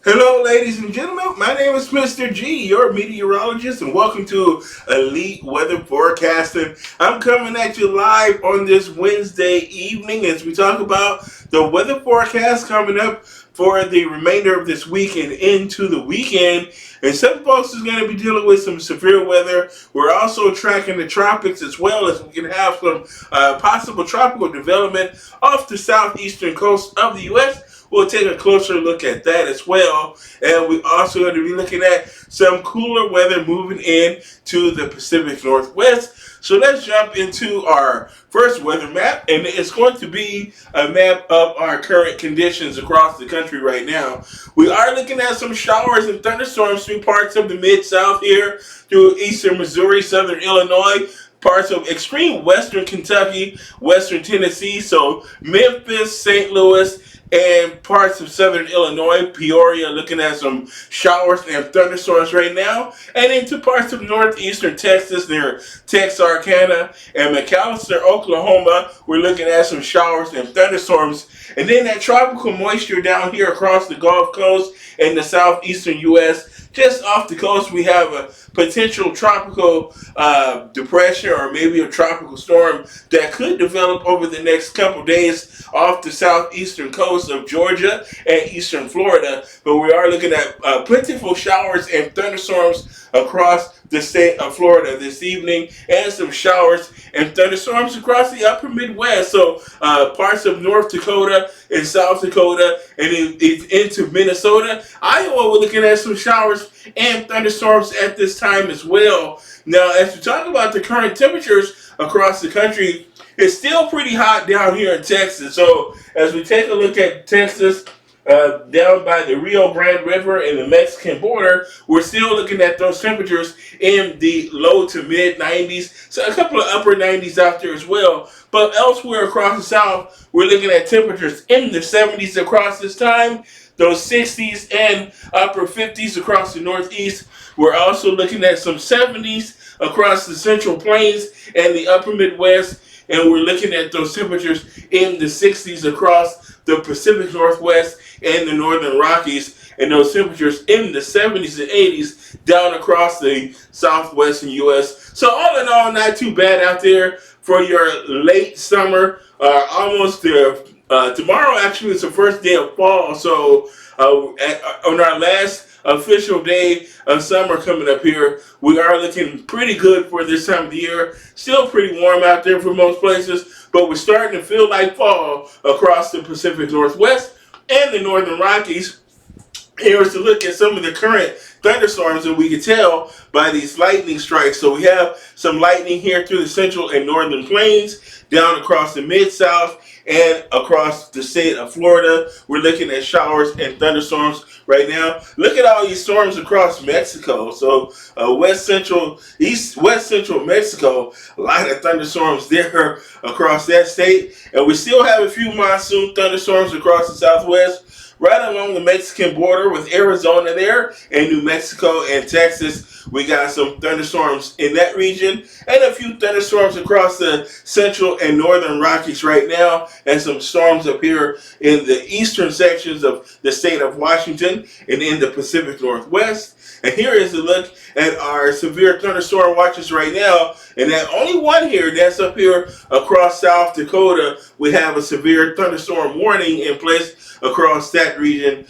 Hello, ladies and gentlemen. My name is Mr. G, your meteorologist, and welcome to Elite Weather Forecasting. I'm coming at you live on this Wednesday evening as we talk about the weather forecast coming up for the remainder of this week and into the weekend. And some folks is going to be dealing with some severe weather. We're also tracking the tropics as well as we can have some possible tropical development off the southeastern coast of the U.S. We'll take a closer look at that as well. And we're also going to be looking at some cooler weather moving in to the Pacific Northwest. So let's jump into our first weather map, and it's going to be a map of our current conditions across the country right now. We are looking at some showers and thunderstorms through parts of the Mid-South here, through eastern Missouri, southern Illinois, parts of extreme western Kentucky, western Tennessee, so Memphis, St. Louis, and parts of southern Illinois, Peoria, looking at some showers and thunderstorms right now, and into parts of northeastern Texas near Texarkana and McAlester, Oklahoma. We're looking at some showers and thunderstorms, and then that tropical moisture down here across the Gulf Coast and the southeastern U.S. Just off the coast, we have a potential tropical depression or maybe a tropical storm that could develop over the next couple days off the southeastern coast of Georgia and eastern Florida. But we are looking at plentiful showers and thunderstorms across the state of Florida this evening, and some showers and thunderstorms across the upper Midwest. So parts of North Dakota and South Dakota and into Minnesota. Iowa, we're looking at some showers and thunderstorms at this time as well. Now, as we talk about the current temperatures across the country, it's still pretty hot down here in Texas. So as we take a look at Texas, down by the Rio Grande River and the Mexican border, we're still looking at those temperatures in the low to mid 90s. So a couple of upper 90s out there as well. But elsewhere across the South, we're looking at temperatures in the 70s across this time, those 60s and upper 50s across the Northeast. We're also looking at some 70s across the Central Plains and the upper Midwest. And we're looking at those temperatures in the 60s across the Pacific Northwest and the Northern Rockies, and those temperatures in the 70s and 80s down across the southwestern U.S. So all in all, not too bad out there for your late summer. Almost there. Tomorrow actually is the first day of fall, so on our last official day of summer coming up here, we are looking pretty good for this time of the year. Still pretty warm out there for most places, but we're starting to feel like fall across the Pacific Northwest and the Northern Rockies. Here's a look at some of the current thunderstorms that we can tell by these lightning strikes. So we have some lightning here through the central and northern plains, down across the mid-south, and across the state of Florida. We're looking at showers and thunderstorms right now. Look at all these storms across Mexico. So west central Mexico, a lot of thunderstorms there across that state. And we still have a few monsoon thunderstorms across the southwest, right along the Mexican border with Arizona there, and New Mexico and Texas. We got some thunderstorms in that region, and a few thunderstorms across the central and northern Rockies right now, and some storms up here in the eastern sections of the state of Washington and in the Pacific Northwest. And here is a look at our severe thunderstorm watches right now. And that only one here, that's up here across South Dakota. We have a severe thunderstorm warning in place across that region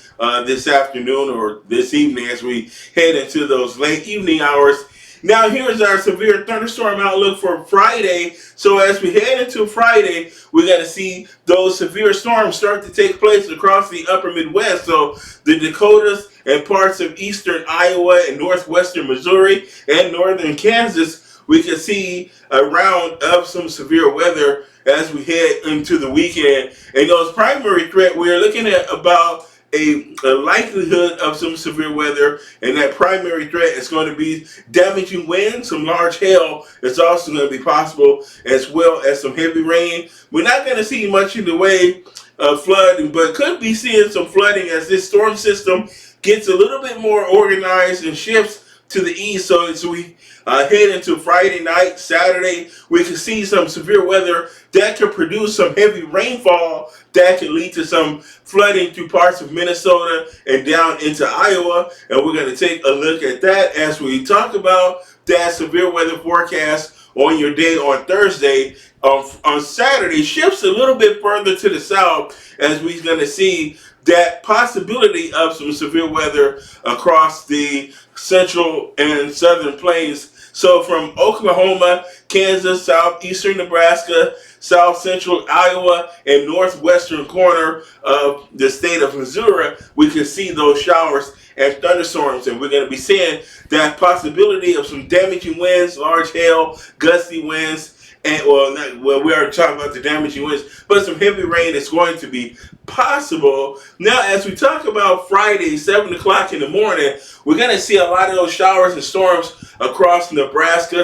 this afternoon or this evening as we head into those late evening hours. Now here's our severe thunderstorm outlook for Friday. So as we head into Friday, we're going to see those severe storms start to take place across the upper Midwest. So the Dakotas and parts of eastern Iowa and northwestern Missouri and northern Kansas, we can see a round of some severe weather as we head into the weekend. And those primary threat, we're looking at about a likelihood of some severe weather, and that primary threat is going to be damaging wind. Some large hail is also going to be possible, as well as some heavy rain. We're not going to see much in the way of flooding, but could be seeing some flooding as this storm system gets a little bit more organized and shifts to the east. So as we head into Friday night, Saturday, we can see some severe weather that could produce some heavy rainfall that could lead to some flooding through parts of Minnesota and down into Iowa. And we're going to take a look at that as we talk about that severe weather forecast on your day on Thursday. On Saturday, shifts a little bit further to the south as we're going to see that possibility of some severe weather across the central and southern plains. So from Oklahoma, Kansas, southeastern Nebraska, south central Iowa, and northwestern corner of the state of Missouri, we can see those showers and thunderstorms. And we're going to be seeing that possibility of some damaging winds, large hail, gusty winds, and we are talking about the damaging winds, but some heavy rain is going to be possible. Now, as we talk about Friday, 7 o'clock in the morning, we're going to see a lot of those showers and storms across Nebraska,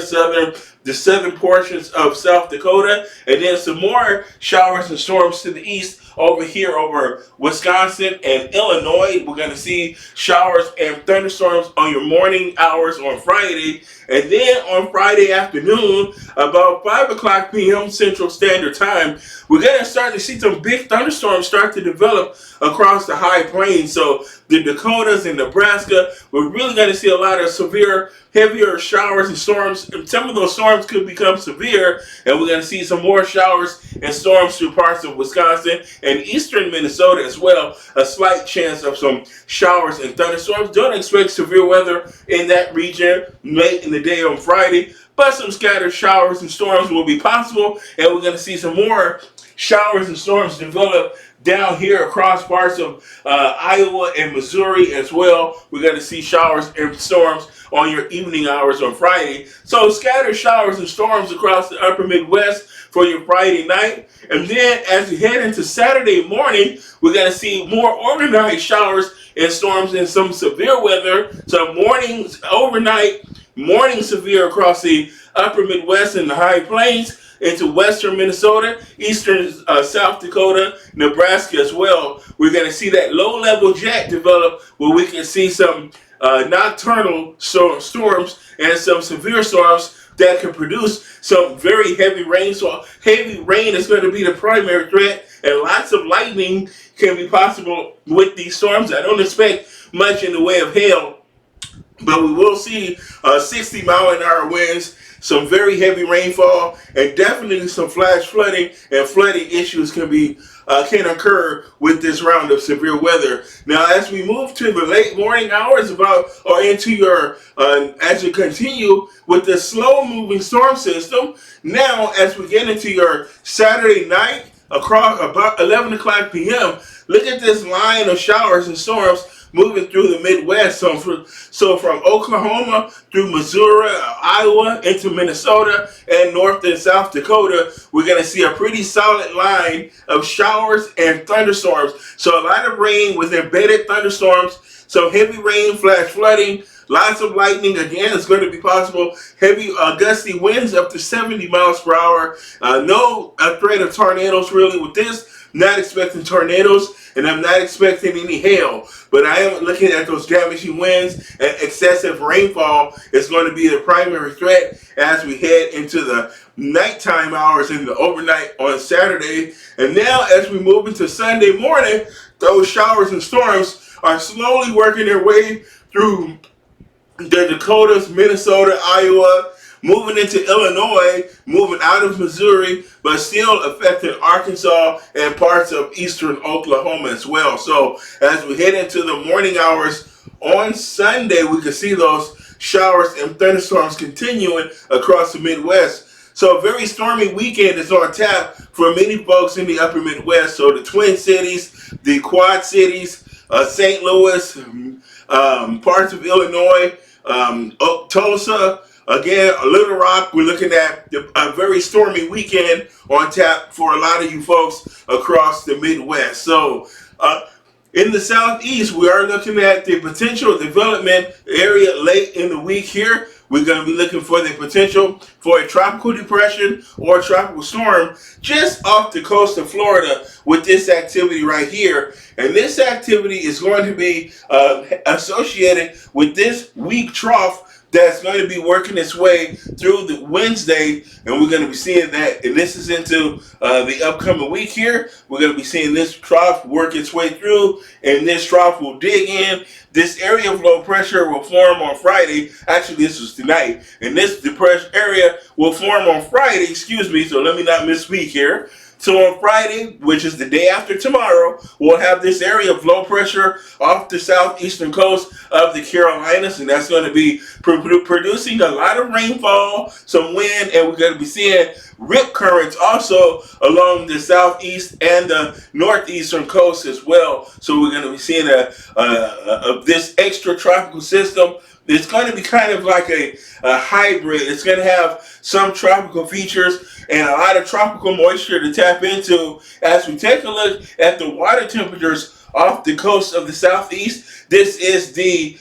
the southern portions of South Dakota, and then some more showers and storms to the east over here over Wisconsin and Illinois. We're going to see showers and thunderstorms on your morning hours on Friday. And then on Friday afternoon, about 5 o'clock p.m. Central Standard Time, we're going to start to see some big thunderstorms start to develop across the high plains. So the Dakotas and Nebraska, we're really going to see a lot of severe, heavier showers and storms. And some of those storms could become severe, and we're going to see some more showers and storms through parts of Wisconsin and eastern Minnesota as well. A slight chance of some showers and thunderstorms. Don't expect severe weather in that region late in the day on Friday, but some scattered showers and storms will be possible, and we're going to see some more showers and storms develop down here across parts of Iowa and Missouri as well. We're going to see showers and storms on your evening hours on Friday. So scattered showers and storms across the upper Midwest for your Friday night. And then as we head into Saturday morning, we're going to see more organized showers and storms and some severe weather. So mornings, overnight, morning severe across the upper Midwest and the high plains into western Minnesota, eastern South Dakota, Nebraska as well. We're going to see that low-level jet develop where we can see some nocturnal storms and some severe storms that can produce some very heavy rain. So heavy rain is going to be the primary threat, and lots of lightning can be possible with these storms. I don't expect much in the way of hail, but we will see 60-mile-an-hour winds, some very heavy rainfall, and definitely some flash flooding, and flooding issues can occur with this round of severe weather. Now, as we move to the late morning hours into your, as you continue with the slow-moving storm system, now as we get into your Saturday night across about 11 o'clock p.m., look at this line of showers and storms moving through the Midwest. So from Oklahoma through Missouri, Iowa, into Minnesota, and North and South Dakota, we're going to see a pretty solid line of showers and thunderstorms. So a lot of rain with embedded thunderstorms, some heavy rain, flash flooding, lots of lightning. Again, it's going to be possible. Heavy gusty winds up to 70 miles per hour. No threat of tornadoes really with this. Not expecting tornadoes, and I'm not expecting any hail, but I am looking at those damaging winds, and excessive rainfall is going to be the primary threat as we head into the nighttime hours and the overnight on Saturday. And now as we move into Sunday morning, those showers and storms are slowly working their way through the Dakotas, Minnesota, Iowa, moving into Illinois, moving out of Missouri, but still affecting Arkansas and parts of eastern Oklahoma as well. So as we head into the morning hours on Sunday, we can see those showers and thunderstorms continuing across the Midwest. So a very stormy weekend is on tap for many folks in the upper Midwest. So the Twin Cities, the Quad Cities, St. Louis, parts of Illinois, Tulsa, again, Little Rock. We're looking at a very stormy weekend on tap for a lot of you folks across the Midwest. So in the Southeast, we are looking at the potential development area late in the week here. We're going to be looking for the potential for a tropical depression or a tropical storm just off the coast of Florida with this activity right here. And this activity is going to be associated with this weak trough that's going to be working its way through the Wednesday, and we're going to be seeing that. And this is into the upcoming week here. We're going to be seeing this trough work its way through, and this trough will dig in. This area of low pressure will form on Friday. Actually, this was tonight, and this depressed area will form on Friday. Excuse me. So let me not misspeak here. So on Friday, which is the day after tomorrow, we'll have this area of low pressure off the southeastern coast of the Carolinas, and that's going to be producing a lot of rainfall, some wind, and we're going to be seeing rip currents also along the southeast and the northeastern coast as well. So we're going to be seeing this extra tropical system. It's going to be kind of like a hybrid. It's going to have some tropical features and a lot of tropical moisture to tap into. As we take a look at the water temperatures off the coast of the southeast, this is the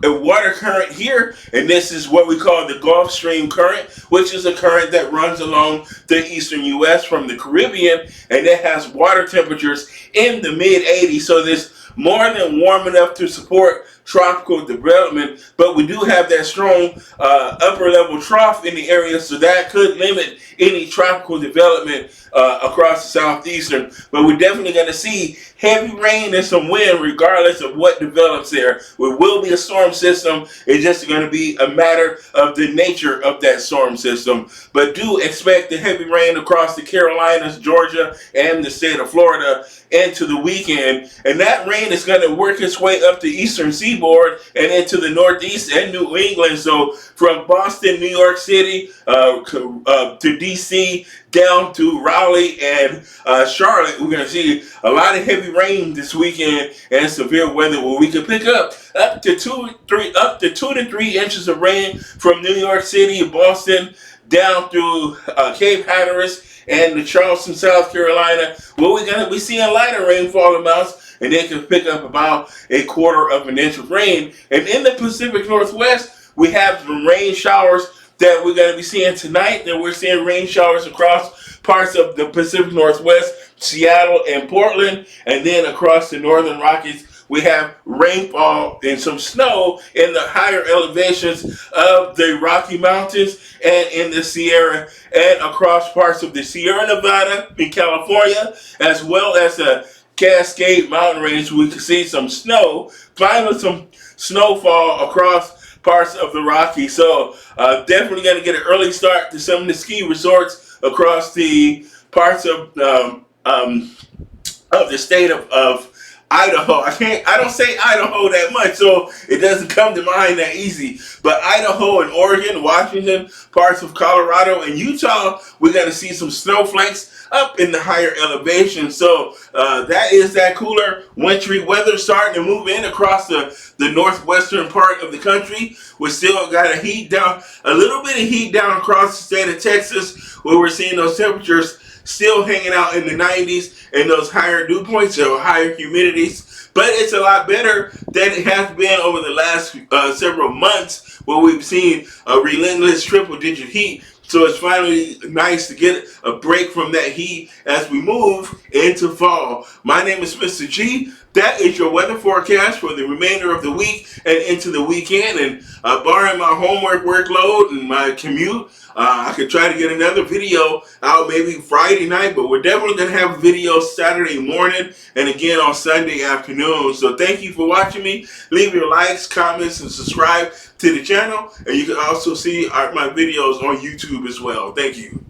water current here, and this is what we call the Gulf Stream current, which is a current that runs along the eastern U.S. from the Caribbean, and it has water temperatures in the mid-80s. So this more than warm enough to support tropical development, but we do have that strong upper level trough in the area, so that could limit any tropical development across the southeastern. But we're definitely going to see heavy rain and some wind regardless of what develops there. It will be a storm system. It's just going to be a matter of the nature of that storm system. But do expect the heavy rain across the Carolinas, Georgia, and the state of Florida into the weekend. And that rain is going to work its way up the eastern seaboard and into the northeast and New England. So from Boston, New York City, to D.C., down to Raleigh and Charlotte, we're going to see a lot of heavy rain this weekend and severe weather where we can pick up to 2 to 3 inches of rain from New York City, Boston, down through Cape Hatteras and the Charleston, South Carolina, where we're going to be seeing lighter rainfall amounts, and they can pick up about 1/4 of an inch of rain. And in the Pacific Northwest, we have some rain showers that we're going to be seeing tonight. And we're seeing rain showers across parts of the Pacific Northwest, Seattle and Portland, and then across the northern Rockies. We have rainfall and some snow in the higher elevations of the Rocky Mountains and in the Sierra and across parts of the Sierra Nevada in California, as well as the Cascade Mountain Range. We can see some snow, finally some snowfall across parts of the Rockies. So definitely going to get an early start to some of the ski resorts across the parts of the state of Idaho. I don't say Idaho that much, so it doesn't come to mind that easy. But Idaho and Oregon, Washington, parts of Colorado and Utah, we're going to see some snowflakes up in the higher elevation. So that is that cooler, wintry weather starting to move in across the northwestern part of the country. We still got a little bit of heat down across the state of Texas, where we're seeing those temperatures still hanging out in the 90s and those higher dew points or higher humidities. But it's a lot better than it has been over the last several months, where we've seen a relentless triple-digit heat. So it's finally nice to get a break from that heat as we move into fall. My name is Mr. G. That is your weather forecast for the remainder of the week and into the weekend. And barring my homework workload and my commute, I could try to get another video out maybe Friday night, but we're definitely going to have a video Saturday morning and again on Sunday afternoon. So thank you for watching me. Leave your likes, comments, and subscribe to the channel. And you can also see my videos on YouTube as well. Thank you.